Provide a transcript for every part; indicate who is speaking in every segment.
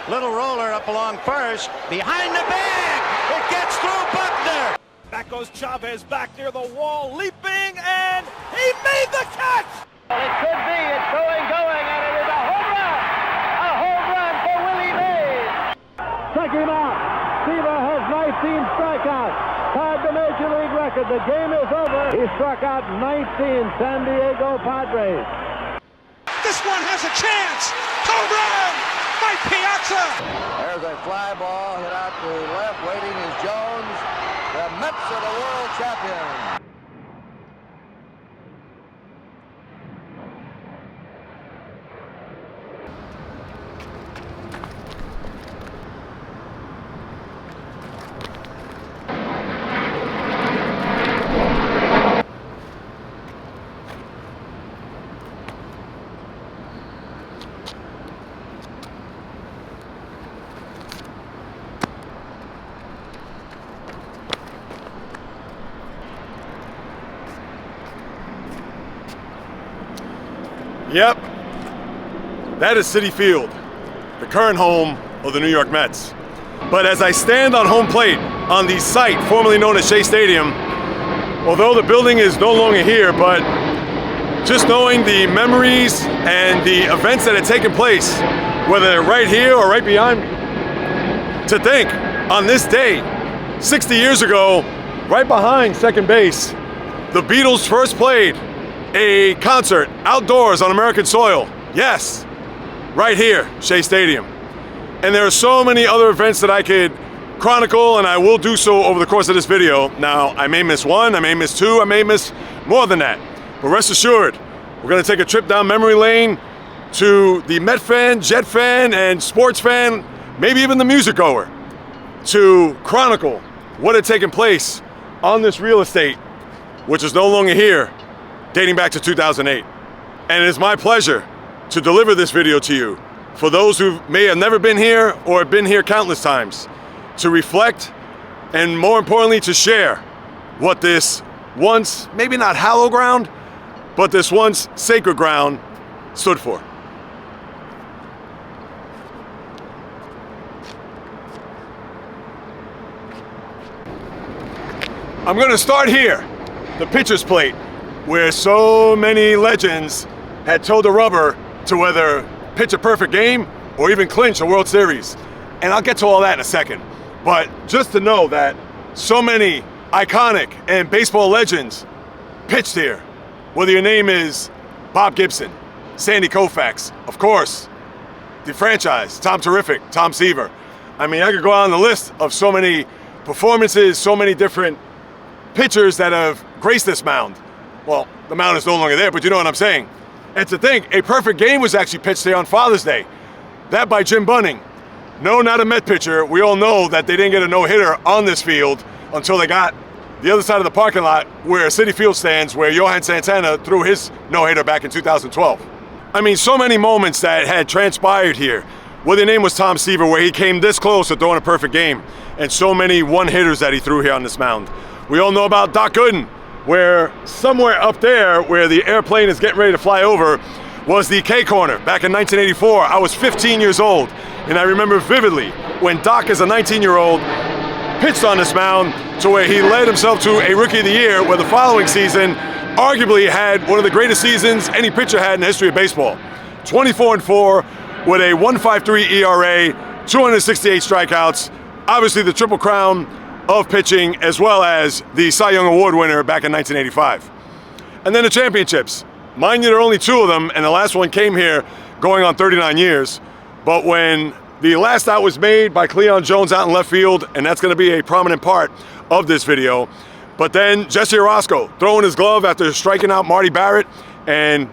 Speaker 1: Little roller up along first. Behind the bag. It gets through Buckner.
Speaker 2: Back goes Chavez back near the wall, leaping, and he made the catch!
Speaker 3: Well, it could be. It's going, and it is a home run! A home run for Willie Mays!
Speaker 4: Check him out. Seaver has 19 strikeouts. Tied the Major League record. The game is over. He struck out 19 San Diego Padres.
Speaker 2: This one has a chance! Home run! Mike Piazza!
Speaker 5: There's a fly ball hit out to left. Waiting is Jones. The Mets are the world champions.
Speaker 6: Yep, that is Citi Field, the current home of the New York Mets. But as I stand on home plate on the site formerly known as Shea Stadium, although the building is no longer here, but just knowing the memories and the events that had taken place, whether right here or right behind me, to think on this day, 60 years ago, right behind second base, the Beatles first played a concert outdoors on American soil. Yes, right here, Shea Stadium. And there are so many other events that I could chronicle, and I will do so over the course of this video. Now, I may miss one, I may miss two, I may miss more than that. But rest assured, we're gonna take a trip down memory lane to the Met fan, Jet fan, and sports fan, maybe even the music goer, to chronicle what had taken place on this real estate, which is no longer here, dating back to 2008. And it is my pleasure to deliver this video to you for those who may have never been here or have been here countless times, to reflect and more importantly to share what this once, maybe not hallowed ground, but this once sacred ground stood for. I'm gonna start here, the pitcher's plate, where so many legends had toed the rubber to whether pitch a perfect game or even clinch a World Series. And I'll get to all that in a second. But just to know that so many iconic and baseball legends pitched here, whether your name is Bob Gibson, Sandy Koufax, of course, the franchise, Tom Terrific, Tom Seaver. I mean, I could go on the list of so many performances, so many different pitchers that have graced this mound. Well, the mound is no longer there, but you know what I'm saying. And to think, a perfect game was actually pitched there on Father's Day. That by Jim Bunning. No, not a Met pitcher. We all know that they didn't get a no-hitter on this field until they got the other side of the parking lot where Citi Field stands, where Johan Santana threw his no-hitter back in 2012. I mean, so many moments that had transpired here. Whether your name was Tom Seaver, where he came this close to throwing a perfect game, and so many one-hitters that he threw here on this mound. We all know about Doc Gooden, where somewhere up there where the airplane is getting ready to fly over was the K corner back in 1984. I was 15 years old, and I remember vividly when Doc, as a 19-year-old, pitched on this mound to where he led himself to a Rookie of the Year, where the following season arguably had one of the greatest seasons any pitcher had in the history of baseball. 24-4 with a 1.53 ERA, 268 strikeouts, obviously the Triple Crown of pitching, as well as the Cy Young Award winner back in 1985. And then the championships. Mind you, there are only two of them, and the last one came here going on 39 years. But when the last out was made by Cleon Jones out in left field, and that's going to be a prominent part of this video. But then Jesse Orosco throwing his glove after striking out Marty Barrett, and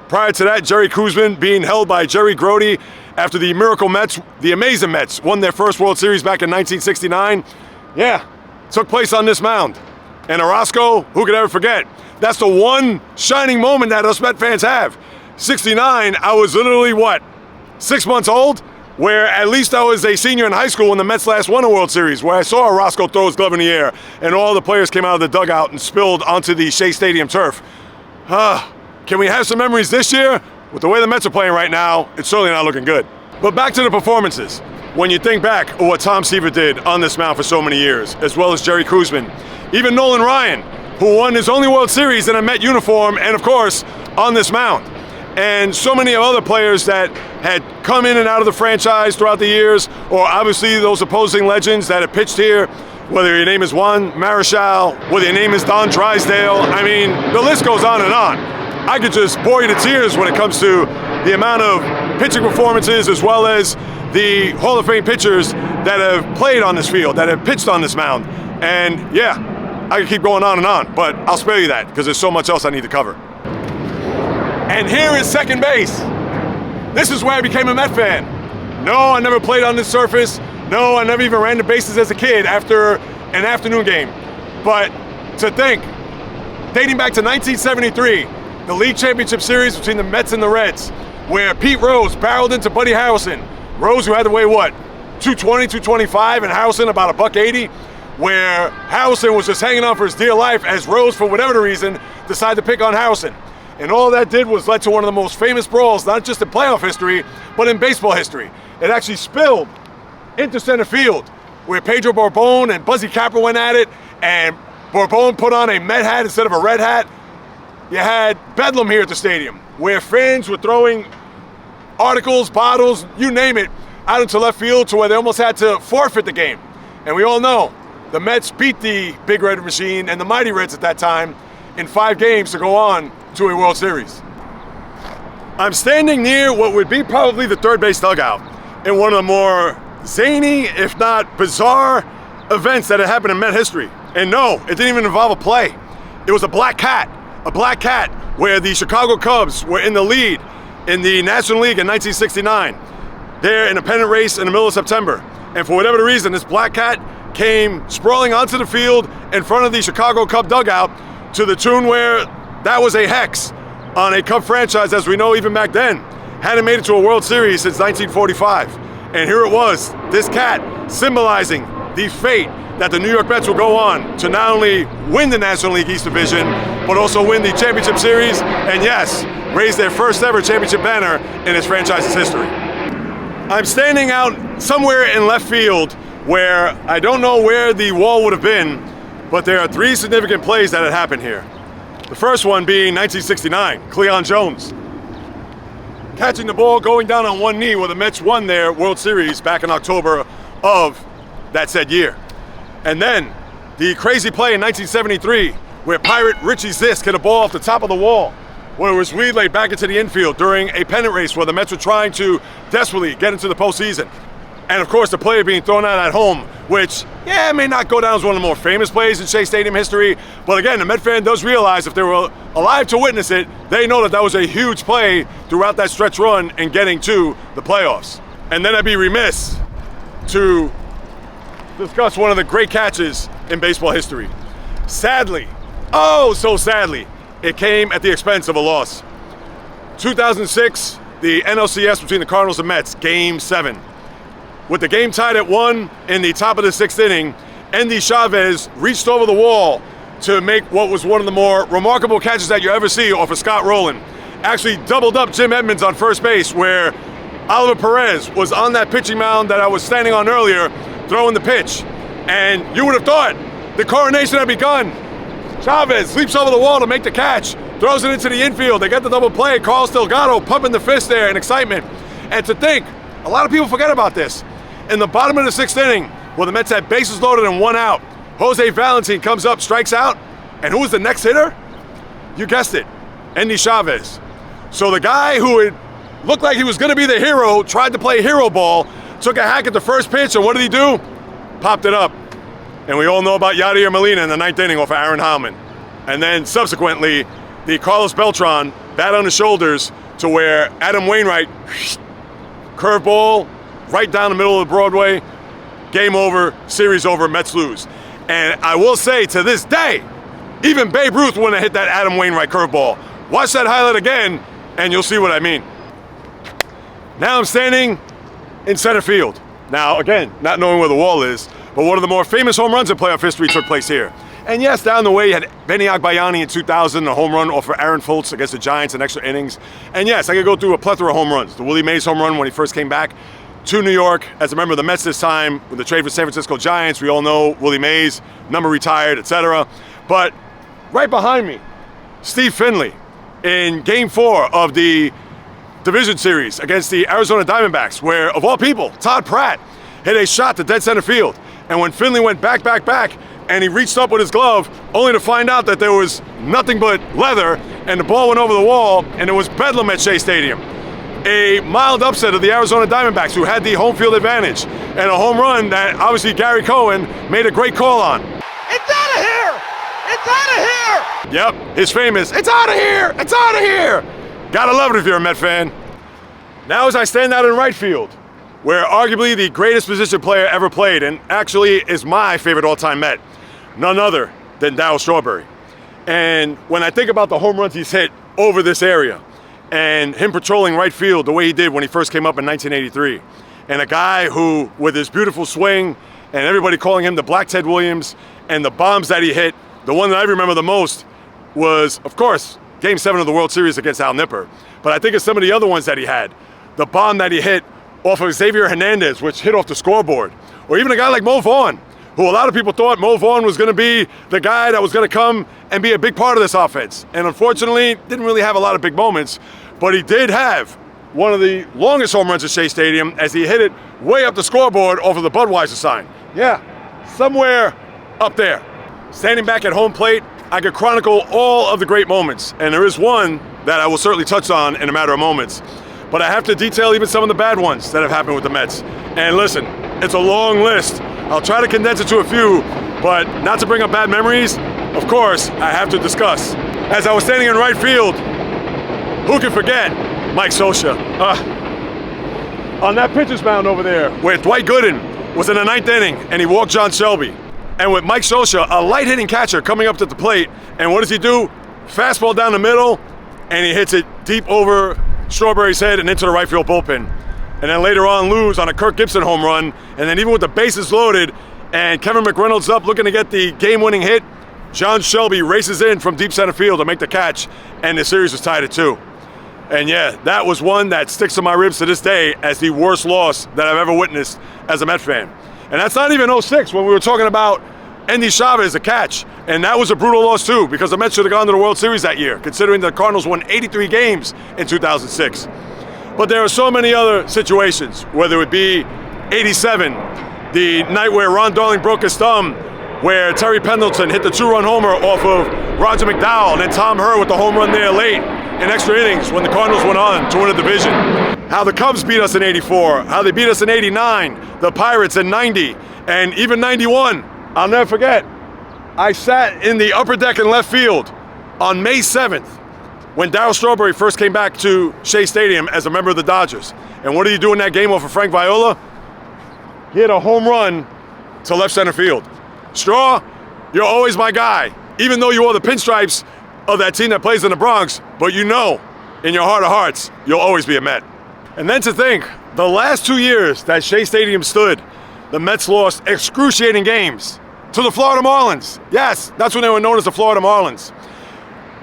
Speaker 6: prior to that, Jerry Koosman being held by Jerry Grody after the Miracle Mets, the amazing Mets, won their first World Series back in 1969. Yeah, took place on this mound. And Orosco, who could ever forget? That's the one shining moment that us Met fans have. 69, I was literally, what, 6 months old? Where at least I was a senior in high school when the Mets last won a World Series, where I saw Orosco throw his glove in the air and all the players came out of the dugout and spilled onto the Shea Stadium turf. Can we have some memories this year? With the way the Mets are playing right now, it's certainly not looking good. But back to the performances. When you think back of what Tom Seaver did on this mound for so many years, as well as Jerry Koosman, even Nolan Ryan, who won his only World Series in a Met uniform, and of course, on this mound. And so many other players that had come in and out of the franchise throughout the years, or obviously those opposing legends that have pitched here, whether your name is Juan Marichal, whether your name is Don Drysdale. I mean, the list goes on and on. I could just bore you to tears when it comes to the amount of pitching performances as well as the Hall of Fame pitchers that have played on this field, that have pitched on this mound. And yeah, I could keep going on and on, but I'll spare you that because there's so much else I need to cover. And here is second base. This is where I became a Met fan. No, I never played on this surface. No, I never even ran the bases as a kid after an afternoon game. But to think, dating back to 1973, the League Championship Series between the Mets and the Reds, where Pete Rose barreled into Buddy Harrelson. Rose, who had to weigh what, 220, 225, and Harrelson about $180, where Harrelson was just hanging on for his dear life as Rose, for whatever reason, decided to pick on Harrelson. And all that did was led to one of the most famous brawls, not just in playoff history, but in baseball history. It actually spilled into center field, where Pedro Borbon and Buzzy Capper went at it, and Borbon put on a Met hat instead of a red hat. You had bedlam here at the stadium, where fans were throwing articles, bottles, you name it, out into left field to where they almost had to forfeit the game. And we all know the Mets beat the Big Red Machine and the Mighty Reds at that time in 5 games to go on to a World Series. I'm standing near what would be probably the third base dugout in one of the more zany, if not bizarre, events that had happened in Met history. And no, it didn't even involve a play. It was a black cat where the Chicago Cubs were in the lead in the National League in 1969. There in a pennant race in the middle of September. And for whatever reason, this black cat came sprawling onto the field in front of the Chicago Cub dugout to the tune where that was a hex on a Cub franchise, as we know even back then. Hadn't made it to a World Series since 1945. And here it was, this cat symbolizing the fate that the New York Mets will go on to not only win the National League East Division, but also win the Championship Series, and yes, raise their first ever championship banner in its franchise's history. I'm standing out somewhere in left field where I don't know where the wall would have been, but there are 3 significant plays that had happened here. The first one being 1969, Cleon Jones catching the ball, going down on one knee, where the Mets won their World Series back in October of that said year. And then the crazy play in 1973 where Pirate Richie Zisk hit a ball off the top of the wall, where it was relayed back into the infield during a pennant race where the Mets were trying to desperately get into the postseason. And of course, the play being thrown out at home, which, yeah, may not go down as one of the more famous plays in Shea Stadium history, but again, the Met fan does realize if they were alive to witness it, they know that that was a huge play throughout that stretch run and getting to the playoffs. And then I'd be remiss to discuss one of the great catches in baseball history. Sadly, oh so sadly, it came at the expense of a loss. 2006, the NLCS between the Cardinals and Mets, Game 7. With the game tied at 1 in the top of the 6th inning, Endy Chavez reached over the wall to make what was one of the more remarkable catches that you ever see off of Scott Rowland. Actually doubled up Jim Edmonds on first base, where Oliver Perez was on that pitching mound that I was standing on earlier, throwing the pitch. And you would have thought the coronation had begun. Chavez leaps over the wall to make the catch, throws it into the infield. They get the double play. Carlos Delgado pumping the fist there in excitement. And to think, a lot of people forget about this. In the bottom of the 6th inning, where the Mets had bases loaded and 1 out, Jose Valentin comes up, strikes out, and who was the next hitter? You guessed it, Endy Chavez. So the guy who had looked like he was going to be the hero tried to play hero ball, took a hack at the first pitch, and what did he do? Popped it up. And we all know about Yadier Molina in the 9th inning off of Aaron Heilman. And then subsequently, the Carlos Beltran bat on the shoulders to where Adam Wainwright, curveball, right down the middle of the Broadway, game over, series over, Mets lose. And I will say, to this day, even Babe Ruth wouldn't have hit that Adam Wainwright curveball. Watch that highlight again, and you'll see what I mean. Now I'm standing in center field. Now, again, not knowing where the wall is, but one of the more famous home runs in playoff history took place here. And yes, down the way, you had Benny Agbayani in 2000, a home run off of Aaron Foltz against the Giants in extra innings. And yes, I could go through a plethora of home runs. The Willie Mays home run when he first came back to New York as a member of the Mets this time with the trade for San Francisco Giants. We all know Willie Mays, number retired, etc. But right behind me, Steve Finley in Game 4 of the Division Series against the Arizona Diamondbacks, where, of all people, Todd Pratt hit a shot to dead center field. And when Finley went back, and he reached up with his glove, only to find out that there was nothing but leather, and the ball went over the wall, and it was bedlam at Shea Stadium. A mild upset of the Arizona Diamondbacks, who had the home field advantage, and a home run that obviously Gary Cohen made a great call on.
Speaker 2: It's out of here! It's out of here!
Speaker 6: Yep, his famous, it's out of here! It's out of here! Gotta love it if you're a Met fan. Now as I stand out in right field, where arguably the greatest position player ever played, and actually is my favorite all-time Met, none other than Darryl Strawberry. And when I think about the home runs he's hit over this area, and him patrolling right field the way he did when he first came up in 1983. And a guy who, with his beautiful swing, and everybody calling him the Black Ted Williams, and the bombs that he hit, the one that I remember the most was, of course, Game 7 of the World Series against Al Nipper. But I think of some of the other ones that he had. The bomb that he hit off of Xavier Hernandez, which hit off the scoreboard. Or even a guy like Mo Vaughn, who a lot of people thought Mo Vaughn was going to be the guy that was going to come and be a big part of this offense. And unfortunately, didn't really have a lot of big moments. But he did have one of the longest home runs at Shea Stadium as he hit it way up the scoreboard off of the Budweiser sign. Yeah, somewhere up there. Standing back at home plate, I could chronicle all of the great moments. And there is one that I will certainly touch on in a matter of moments. But I have to detail even some of the bad ones that have happened with the Mets. And listen, it's a long list. I'll try to condense it to a few, but not to bring up bad memories, of course, I have to discuss. As I was standing in right field, who can forget Mike Scioscia? On that pitcher's mound over there, where Dwight Gooden was in the 9th inning and he walked John Shelby. And with Mike Scioscia, a light-hitting catcher, coming up to the plate, and what does he do? Fastball down the middle, and he hits it deep over Strawberry's head and into the right field bullpen. And then later on lose on a Kirk Gibson home run, and then even with the bases loaded and Kevin McReynolds up looking to get the game-winning hit, John Shelby races in from deep center field to make the catch, and the series was tied at 2. And yeah, that was one that sticks to my ribs to this day as the worst loss that I've ever witnessed as a Met fan. And that's not even 06 when we were talking about Endy Chavez, a catch. And that was a brutal loss too, because the Mets should have gone to the World Series that year, considering the Cardinals won 83 games in 2006. But there are so many other situations, whether it would be 87, the night where Ron Darling broke his thumb, where Terry Pendleton hit the 2-run homer off of Roger McDowell, and then Tom Herr with the home run there late in extra innings when the Cardinals went on to win a division. How the Cubs beat us in 84, how they beat us in 89, the Pirates in 90, and even 91. I'll never forget, I sat in the upper deck in left field on May 7th when Darryl Strawberry first came back to Shea Stadium as a member of the Dodgers. And what did he do in that game off of Frank Viola? He hit a home run to left center field. Straw, you're always my guy, even though you wore the pinstripes of that team that plays in the Bronx, but you know, in your heart of hearts, you'll always be a Met. And then to think, the last 2 years that Shea Stadium stood, the Mets lost excruciating games to the Florida Marlins. Yes, that's when they were known as the Florida Marlins.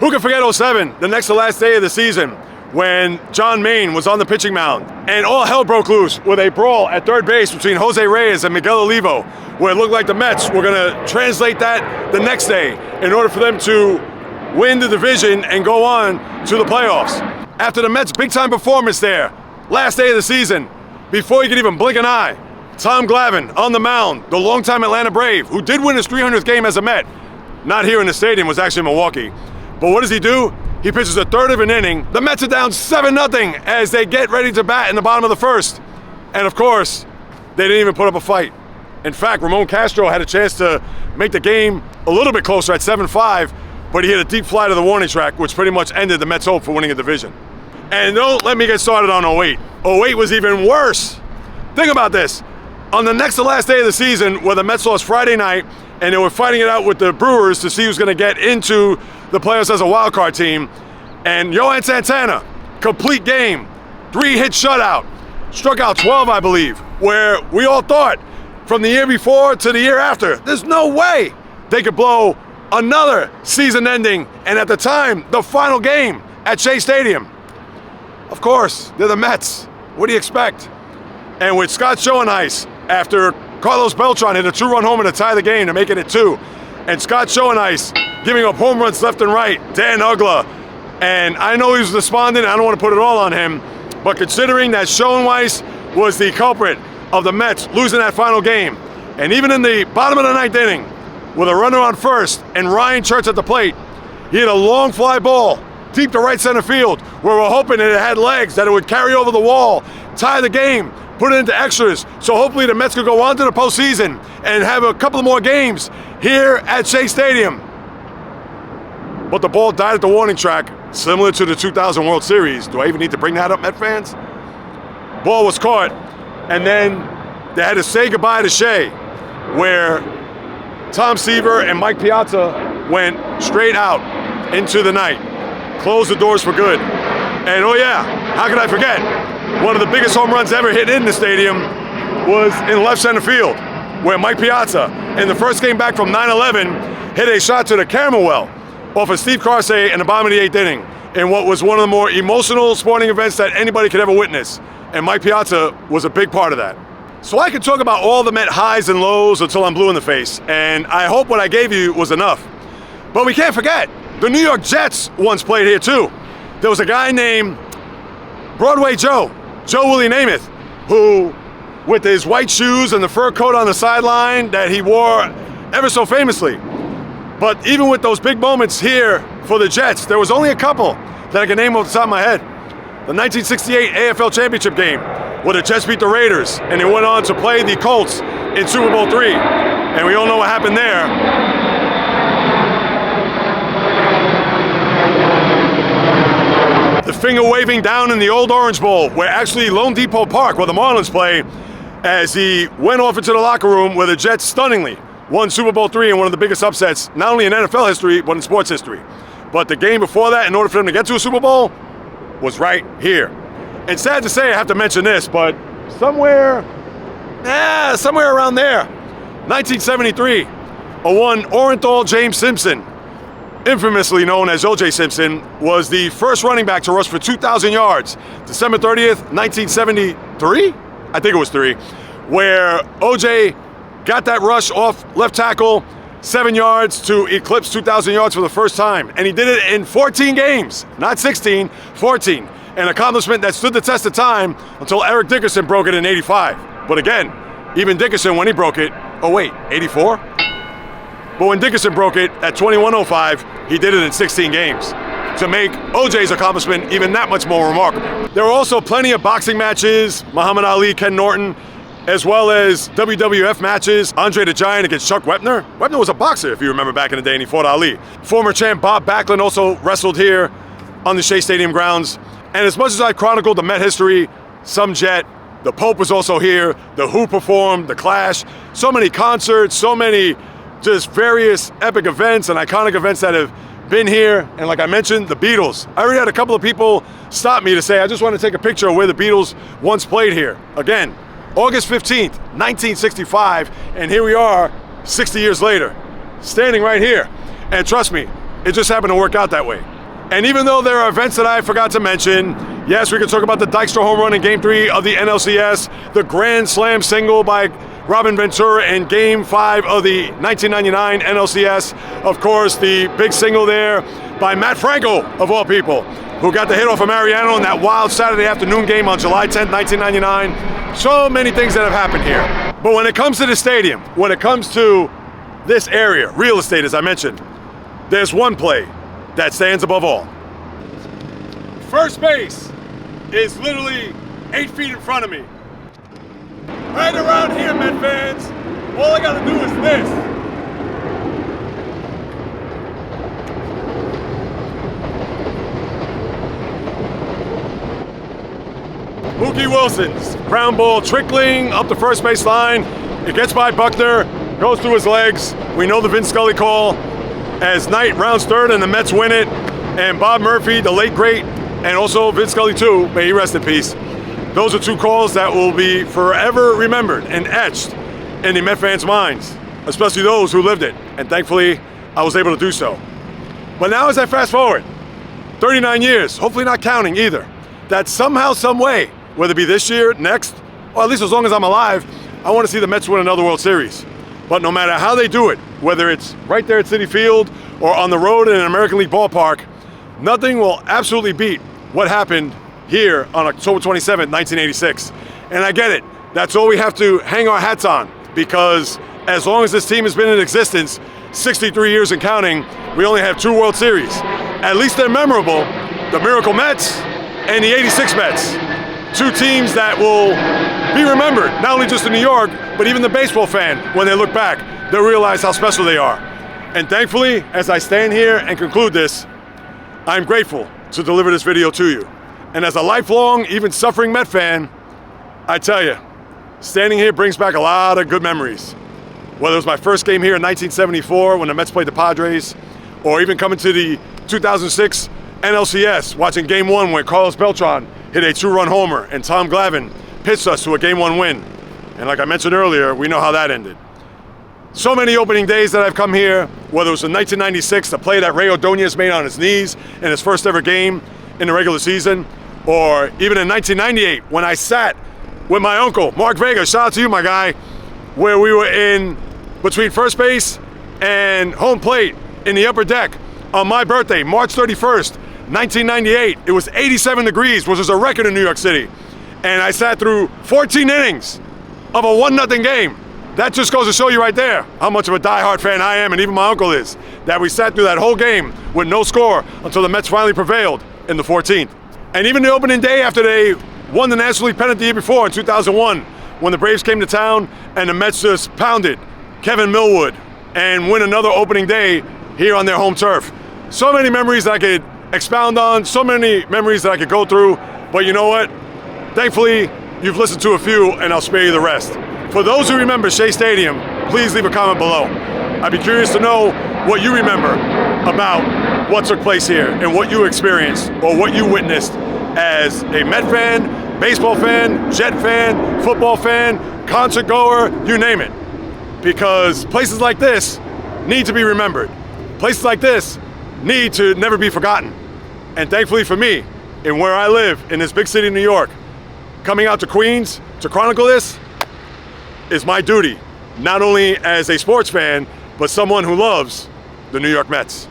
Speaker 6: Who can forget 07, the next to last day of the season, when John Maine was on the pitching mound, and all hell broke loose with a brawl at third base between Jose Reyes and Miguel Olivo, where it looked like the Mets were gonna translate that the next day in order for them to win the division and go on to the playoffs. After the Mets' big-time performance there, last day of the season, before you could even blink an eye, Tom Glavine on the mound, the longtime Atlanta Brave, who did win his 300th game as a Met, not here in the stadium, was actually in Milwaukee. But what does he do? He pitches a third of an inning. The Mets are down 7-0 as they get ready to bat in the bottom of the first. And of course, they didn't even put up a fight. In fact, Ramon Castro had a chance to make the game a little bit closer at 7-5, but he hit a deep fly to the warning track, which pretty much ended the Mets' hope for winning a division. And don't let me get started on 08. 08 was even worse. Think about this. On the next to last day of the season, where the Mets lost Friday night, and they were fighting it out with the Brewers to see who's going to get into the playoffs as a wild card team, and Yohan Santana, complete game, 3-hit shutout, struck out 12, I believe, where we all thought from the year before to the year after, there's no way they could blow another season-ending, and at the time, the final game at Shea Stadium. Of course, they're the Mets. What do you expect? And with Scott Schoenheis, after Carlos Beltran hit a 2-run homer to tie the game to make it at 2, and Scott Schoenheis giving up home runs left and right, Dan Uggla, and I know he was despondent, I don't want to put it all on him, but considering that Schoenheis was the culprit of the Mets losing that final game, and even in the bottom of the 9th inning, with a runner on first and Ryan Church at the plate, he hit a long fly ball deep to right center field, where we're hoping that it had legs, that it would carry over the wall, tie the game, put it into extras, so hopefully the Mets could go on to the postseason and have a couple more games here at Shea Stadium. But the ball died at the warning track, similar to the 2000 World Series. Do I even need to bring that up, Met fans? Ball was caught, and then they had to say goodbye to Shea, where Tom Seaver and Mike Piazza went straight out into the night, closed the doors for good. And oh yeah, how could I forget? One of the biggest home runs ever hit in the stadium was in left center field, where Mike Piazza, in the first game back from 9/11, hit a shot to the camera well off of Steve Carsey in the bottom of the 8th inning, in what was one of the more emotional sporting events that anybody could ever witness. And Mike Piazza was a big part of that. So I could talk about all the Met highs and lows until I'm blue in the face, and I hope what I gave you was enough. But we can't forget, the New York Jets once played here too. There was a guy named Broadway Joe Willie Namath, who, with his white shoes and the fur coat on the sideline that he wore ever so famously. But even with those big moments here for the Jets, there was only a couple that I can name off the top of my head. The 1968 AFL Championship game, where the Jets beat the Raiders, and they went on to play the Colts in Super Bowl III. And we all know what happened there. The finger waving down in the old Orange Bowl, where actually Lone Depot Park, where the Marlins play, as he went off into the locker room, where the Jets stunningly won Super Bowl III in one of the biggest upsets, not only in NFL history, but in sports history. But the game before that, in order for them to get to a Super Bowl, was right here. And sad to say I have to mention this, but somewhere around there, 1973, a one Orenthal James Simpson, infamously known as O.J. Simpson, was the first running back to rush for 2,000 yards. December 30th, 1973? I think it was 3, where O.J. got that rush off left tackle, 7 yards to eclipse 2,000 yards for the first time. And he did it in 14 games, not 16, 14. An accomplishment that stood the test of time until Eric Dickerson broke it in 85. But again, even Dickerson, when he broke it, 84? But when Dickerson broke it at 21:05, he did it in 16 games, to make OJ's accomplishment even that much more remarkable. There were also plenty of boxing matches, Muhammad Ali, Ken Norton, as well as WWF matches, Andre the Giant against Chuck Wepner. Wepner was a boxer, if you remember back in the day, and he fought Ali. Former champ Bob Backlund also wrestled here on the Shea Stadium grounds. And as much as I chronicled the Met history, some Jet, the Pope was also here, the Who performed, the Clash, so many concerts, so many just various epic events and iconic events that have been here. And like I mentioned, the Beatles. I already had a couple of people stop me to say, I just want to take a picture of where the Beatles once played here. Again, August 15th, 1965, and here we are 60 years later, standing right here. And trust me, it just happened to work out that way. And even though there are events that I forgot to mention, yes, we could talk about the Dykstra home run in Game 3 of the NLCS, the Grand Slam single by Robin Ventura in Game 5 of the 1999 NLCS. Of course, the big single there by Matt Franco, of all people, who got the hit off of Mariano in that wild Saturday afternoon game on July 10th, 1999. So many things that have happened here. But when it comes to the stadium, when it comes to this area, real estate, as I mentioned, there's one play that stands above all. First base is literally 8 feet in front of me. Right around here, Met fans, all I gotta do is this. Mookie Wilson's ground ball trickling up the first base line. It gets by Buckner, goes through his legs. We know the Vince Scully call as Knight rounds third and the Mets win it. And Bob Murphy, the late great, and also Vince Scully too, may he rest in peace. Those are two calls that will be forever remembered and etched in the Met fans' minds, especially those who lived it. And thankfully, I was able to do so. But now as I fast forward, 39 years, hopefully not counting either, that somehow, some way, whether it be this year, next, or at least as long as I'm alive, I want to see the Mets win another World Series. But no matter how they do it, whether it's right there at Citi Field or on the road in an American League ballpark, nothing will absolutely beat what happened here on October 27, 1986. And I get it. That's all we have to hang our hats on, because as long as this team has been in existence, 63 years and counting, we only have 2 World Series. At least they're memorable. The Miracle Mets and the 86 Mets. 2 teams that will be remembered, not only just in New York, but even the baseball fan, when they look back, they'll realize how special they are. And thankfully, as I stand here and conclude this, I'm grateful to deliver this video to you. And as a lifelong, even suffering Met fan, I tell you, standing here brings back a lot of good memories. Whether it was my first game here in 1974 when the Mets played the Padres, or even coming to the 2006 NLCS, watching Game 1 when Carlos Beltran hit a 2-run homer and Tom Glavine pitched us to a Game 1 win. And like I mentioned earlier, we know how that ended. So many opening days that I've come here, whether it was in 1996, the play that Ray Ordonez made on his knees in his first ever game in the regular season, or even in 1998 when I sat with my uncle, Mark Vega, shout out to you, my guy, where we were in between first base and home plate in the upper deck on my birthday, March 31st, 1998. It was 87 degrees, which was a record in New York City. And I sat through 14 innings of a 1-0 game. That just goes to show you right there how much of a diehard fan I am, and even my uncle is, that we sat through that whole game with no score until the Mets finally prevailed in the 14th. And even the opening day after they won the National League pennant the year before in 2001, when the Braves came to town and the Mets just pounded Kevin Millwood and win another opening day here on their home turf. So many memories that I could expound on, so many memories that I could go through, but you know what? Thankfully, you've listened to a few and I'll spare you the rest. For those who remember Shea Stadium, please leave a comment below. I'd be curious to know what you remember about what took place here and what you experienced or what you witnessed as a Met fan, baseball fan, Jet fan, football fan, concert goer, you name it. Because places like this need to be remembered. Places like this need to never be forgotten. And thankfully for me, in where I live, in this big city of New York, coming out to Queens to chronicle this is my duty, not only as a sports fan, but someone who loves the New York Mets.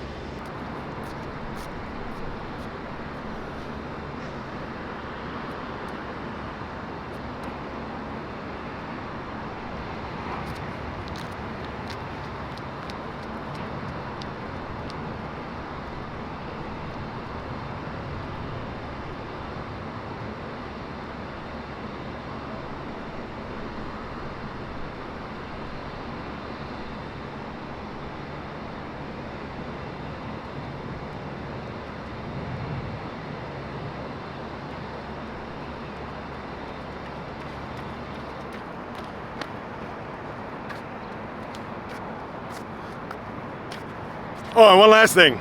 Speaker 6: Oh, and one last thing.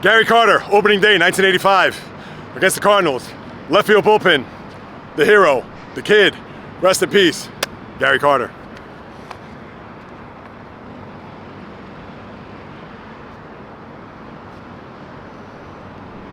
Speaker 6: Gary Carter, opening day, 1985, against the Cardinals. Left field bullpen, the hero, the kid. Rest in peace, Gary Carter.